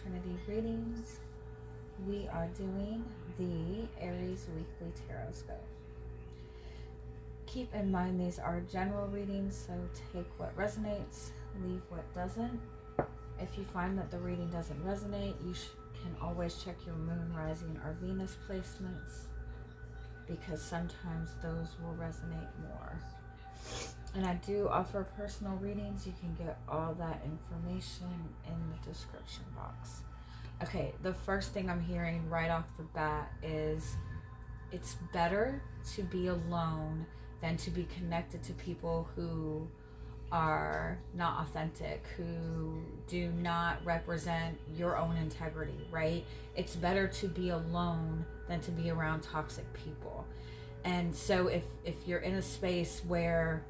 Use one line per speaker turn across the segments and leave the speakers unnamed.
Trinity Readings. We are doing the Aries Weekly Tarotscope. Keep in mind these are general readings, so take what resonates, leave what doesn't. If you find that the reading doesn't resonate, you can always check your moon, rising, or Venus placements, because sometimes those will resonate more. And I do offer personal readings. You can get all that information in the description box. Okay, the first thing I'm hearing right off the bat is it's better to be alone than to be connected to people who are not authentic, who do not represent your own integrity, right? It's better to be alone than to be around toxic people. And so if you're in a space where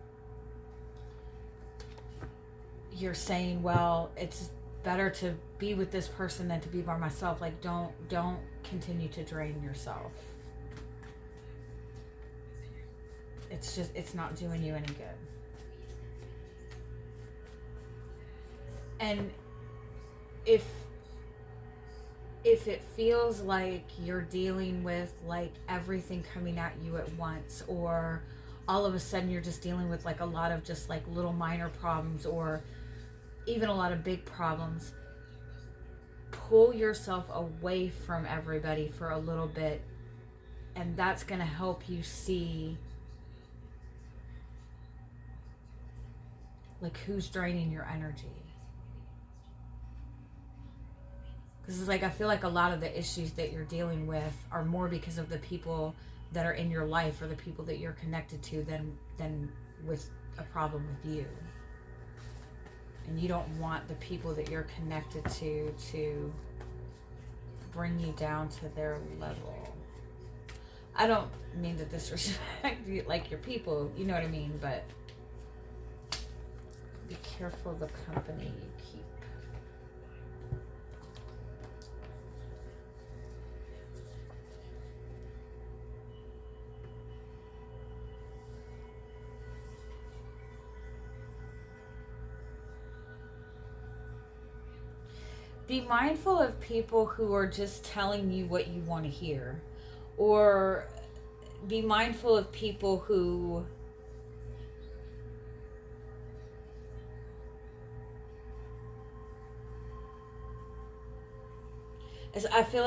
you're saying, well, it's better to be with this person than to be by myself, like don't continue to drain yourself. It's not doing you any good. And if it feels like you're dealing with like everything coming at you at once, or all of a sudden you're just dealing with like a lot of just like little minor problems, or even a lot of big problems, pull yourself away from everybody for a little bit, and that's going to help you see like who's draining your energy. Because it's like, I feel like a lot of the issues that you're dealing with are more because of the people that are in your life, or the people that you're connected to, than with a problem with you. And you don't want the people that you're connected to bring you down to their level. I don't mean to disrespect you, like your people, you know what I mean, but be careful the company you keep. Be mindful of people who are just telling you what you want to hear, or be mindful of people who I feel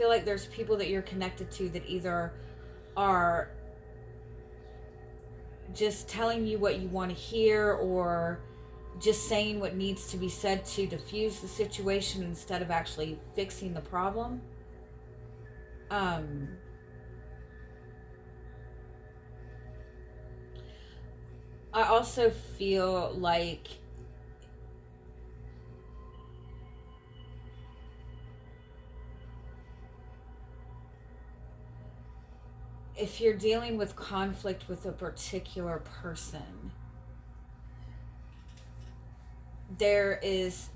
like there's people that you're connected to that either are just telling you what you want to hear, or just saying what needs to be said to diffuse the situation instead of actually fixing the problem. I also feel like if you're dealing with conflict with a particular person, there is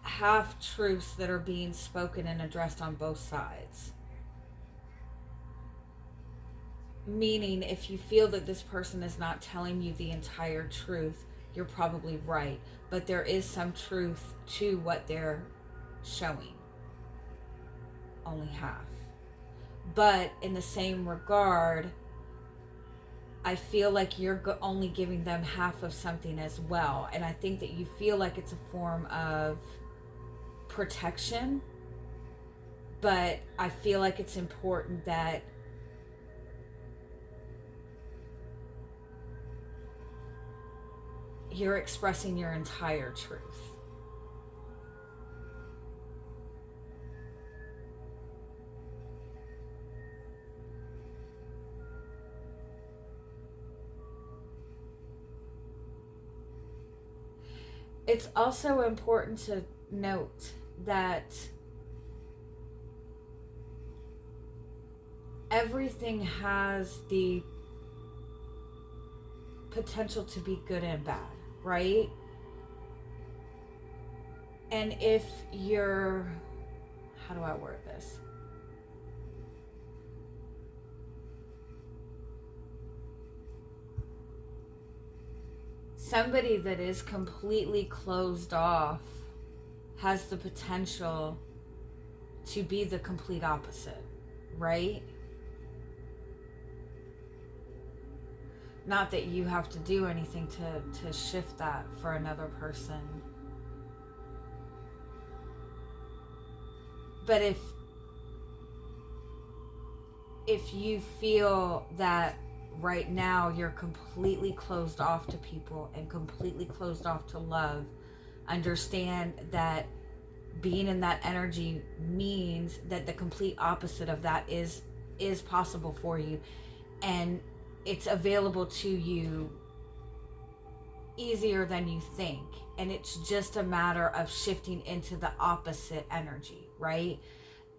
half-truths that are being spoken and addressed on both sides. Meaning, if you feel that this person is not telling you the entire truth, you're probably right. But there is some truth to what they're showing. Only half. But in the same regard, I feel like you're only giving them half of something as well. And I think that you feel like it's a form of protection. But I feel like it's important that you're expressing your entire truth. It's also important to note that everything has the potential to be good and bad, right? And if you're, how do I word this? somebody that is completely closed off has the potential to be the complete opposite, right? Not that you have to do anything to shift that for another person. But if you feel that right now you're completely closed off to people and completely closed off to love, understand that being in that energy means that the complete opposite of that is possible for you, and it's available to you easier than you think. And it's just a matter of shifting into the opposite energy, right?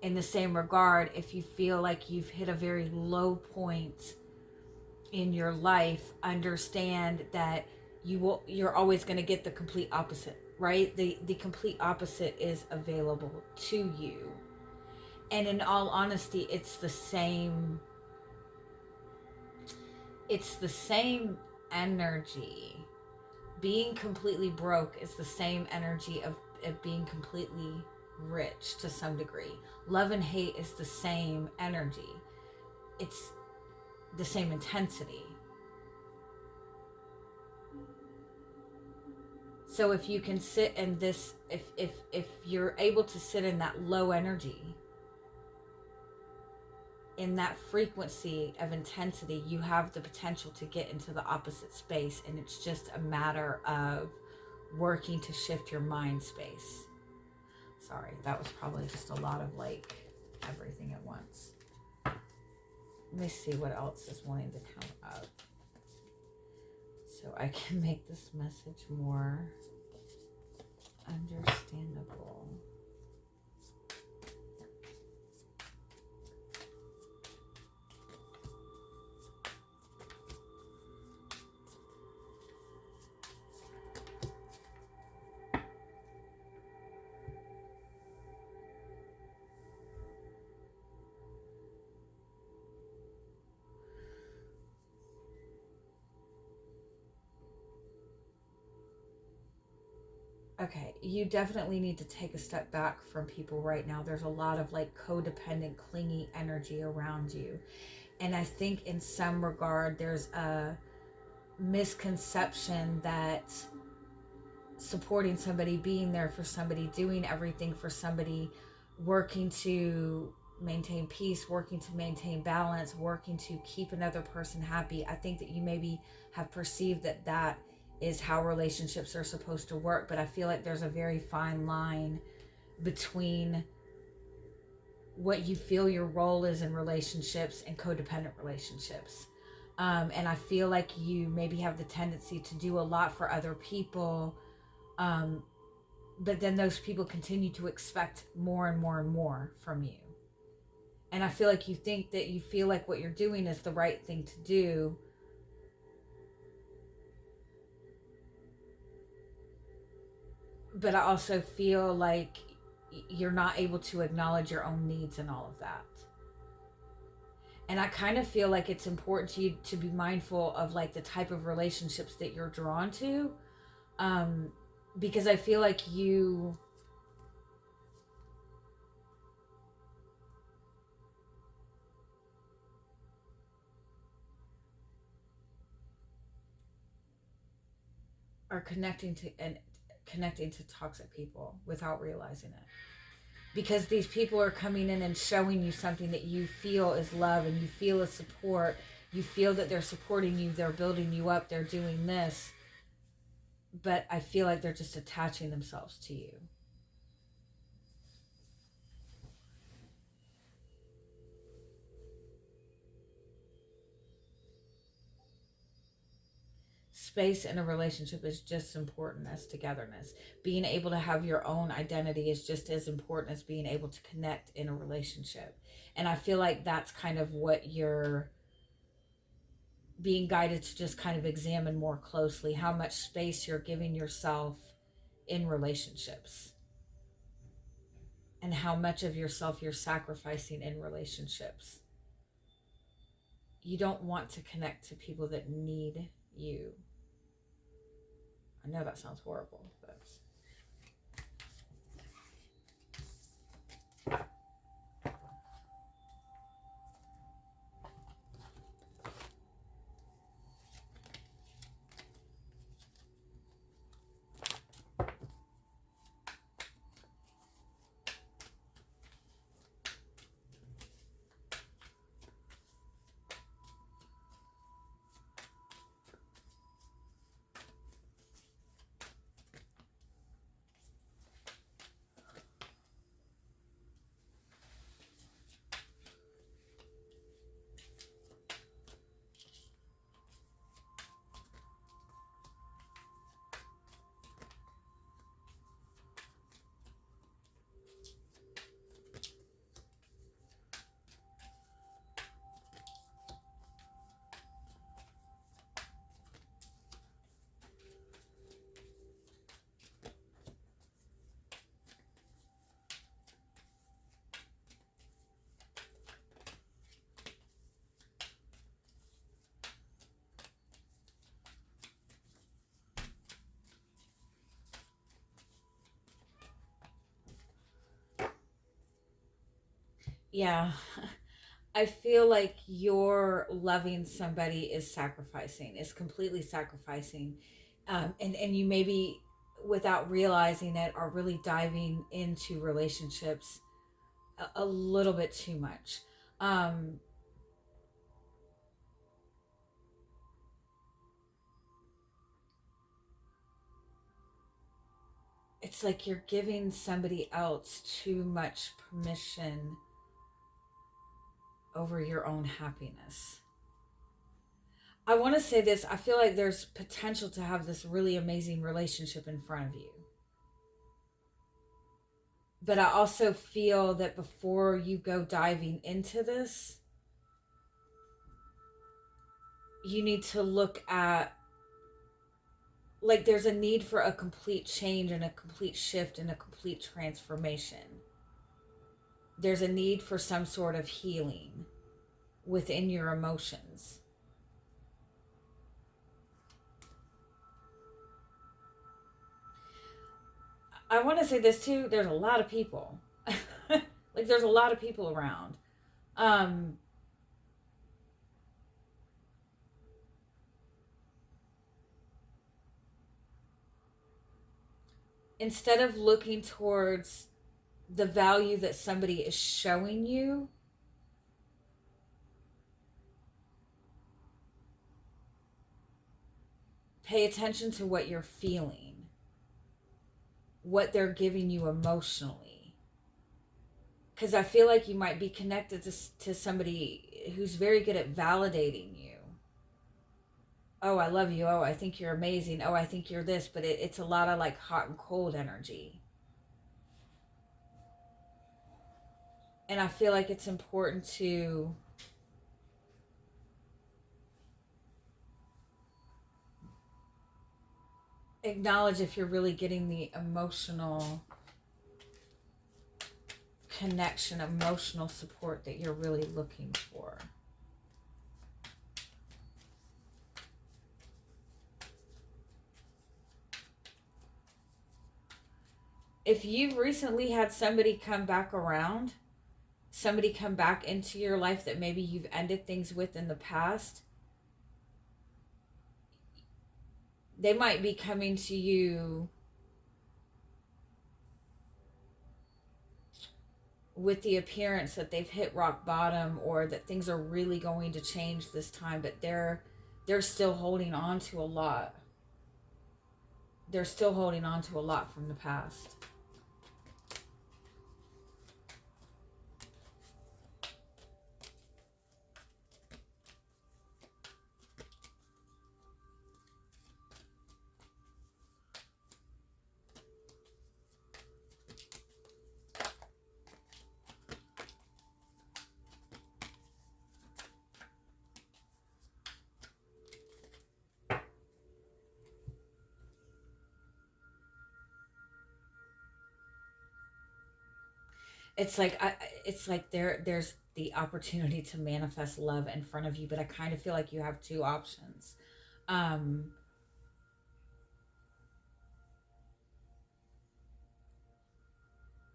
In the same regard, if you feel like you've hit a very low point in your life, understand that you're always going to get the complete opposite, right? The complete opposite is available to you. And in all honesty, it's the same energy. Being completely broke is the same energy of being completely rich to some degree. Love and hate is the same energy. It's the same intensity. So if you can sit in this, if you're able to sit in that low energy, in that frequency of intensity, you have the potential to get into the opposite space. And it's just a matter of working to shift your mind space. Sorry, that was probably just a lot of like everything at once. Let me see what else is wanting to come up, so I can make this message more understandable. Okay, you definitely need to take a step back from people right now. There's a lot of like codependent, clingy energy around you. And I think in some regard, there's a misconception that supporting somebody, being there for somebody, doing everything for somebody, working to maintain peace, working to maintain balance, working to keep another person happy. I think that you maybe have perceived that that is how relationships are supposed to work, but I feel like there's a very fine line between what you feel your role is in relationships and codependent relationships. And I feel like you maybe have the tendency to do a lot for other people, but then those people continue to expect more and more and more from you. And I feel like you think that you feel like what you're doing is the right thing to do, but I also feel like you're not able to acknowledge your own needs and all of that. And I kind of feel like it's important to you to be mindful of like the type of relationships that you're drawn to, because I feel like you are connecting to toxic people without realizing it. Because these people are coming in and showing you something that you feel is love and you feel is support. You feel that they're supporting you, they're building you up, they're doing this. But I feel like they're just attaching themselves to you. Space in a relationship is just as important as togetherness. Being able to have your own identity is just as important as being able to connect in a relationship. And I feel like that's kind of what you're being guided to just kind of examine more closely, how much space you're giving yourself in relationships and how much of yourself you're sacrificing in relationships. You don't want to connect to people that need you. I know that sounds horrible, but Yeah. I feel like you're loving somebody is sacrificing, is completely sacrificing. And you maybe, without realizing it, are really diving into relationships a little bit too much. Um, it's like you're giving somebody else too much permission over your own happiness. I want to say this. I feel like there's potential to have this really amazing relationship in front of you. But I also feel that before you go diving into this, you need to look at, like, there's a need for a complete change and a complete shift and a complete transformation. There's a need for some sort of healing within your emotions. I want to say this too. There's a lot of people. Like, there's a lot of people around. Um, Instead of looking towards the value that somebody is showing you, pay attention to what you're feeling, what they're giving you emotionally. Because I feel like you might be connected to somebody who's very good at validating you. Oh, I love you. Oh, I think you're amazing. Oh, I think you're this. But it's a lot of like hot and cold energy. And I feel like it's important to acknowledge if you're really getting the emotional connection, emotional support that you're really looking for. If you've recently had somebody come back around, somebody come back into your life that maybe you've ended things with in the past, they might be coming to you with the appearance that they've hit rock bottom or that things are really going to change this time, but they're still holding on to a lot. They're still holding on to a lot from the past. It's like there's the opportunity to manifest love in front of you, but I kind of feel like you have two options. Um,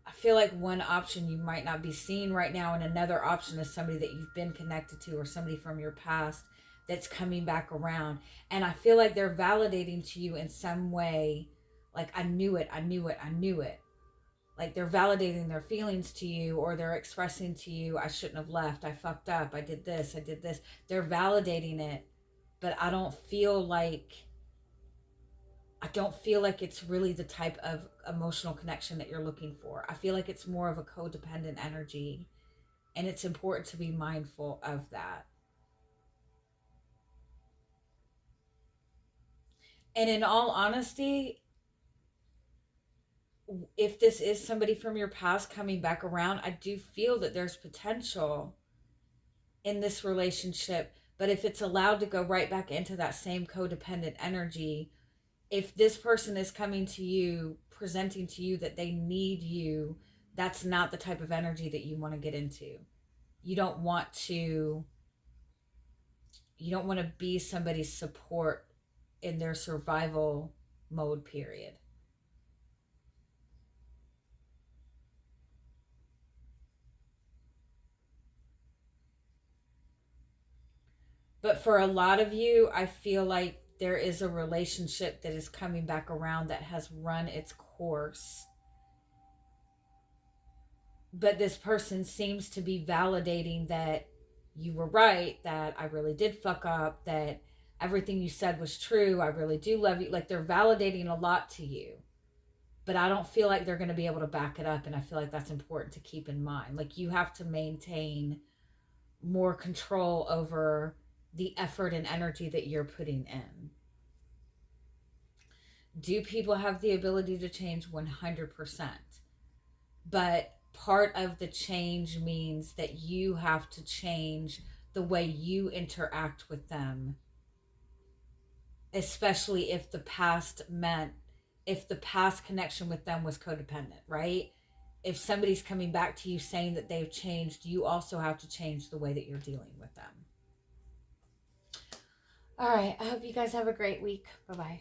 I feel like one option you might not be seeing right now, and another option is somebody that you've been connected to or somebody from your past that's coming back around. And I feel like they're validating to you in some way, like, I knew it, I knew it, I knew it. Like they're validating their feelings to you, or they're expressing to you, I shouldn't have left, I fucked up, I did this, I did this. They're validating it, but I don't feel like it's really the type of emotional connection that you're looking for. I feel like it's more of a codependent energy, and it's important to be mindful of that. And in all honesty, if this is somebody from your past coming back around, I do feel that there's potential in this relationship. But if it's allowed to go right back into that same codependent energy, if this person is coming to you, presenting to you that they need you, that's not the type of energy that you want to get into. You don't want to be somebody's support in their survival mode, period. But for a lot of you, I feel like there is a relationship that is coming back around that has run its course. But this person seems to be validating that you were right, that I really did fuck up, that everything you said was true, I really do love you. Like they're validating a lot to you. But I don't feel like they're going to be able to back it up. And I feel like that's important to keep in mind. Like you have to maintain more control over the effort and energy that you're putting in. Do people have the ability to change? 100%. But part of the change means that you have to change the way you interact with them, especially if the past connection with them was codependent, right? If somebody's coming back to you saying that they've changed, you also have to change the way that you're dealing with them. All right, I hope you guys have a great week. Bye-bye.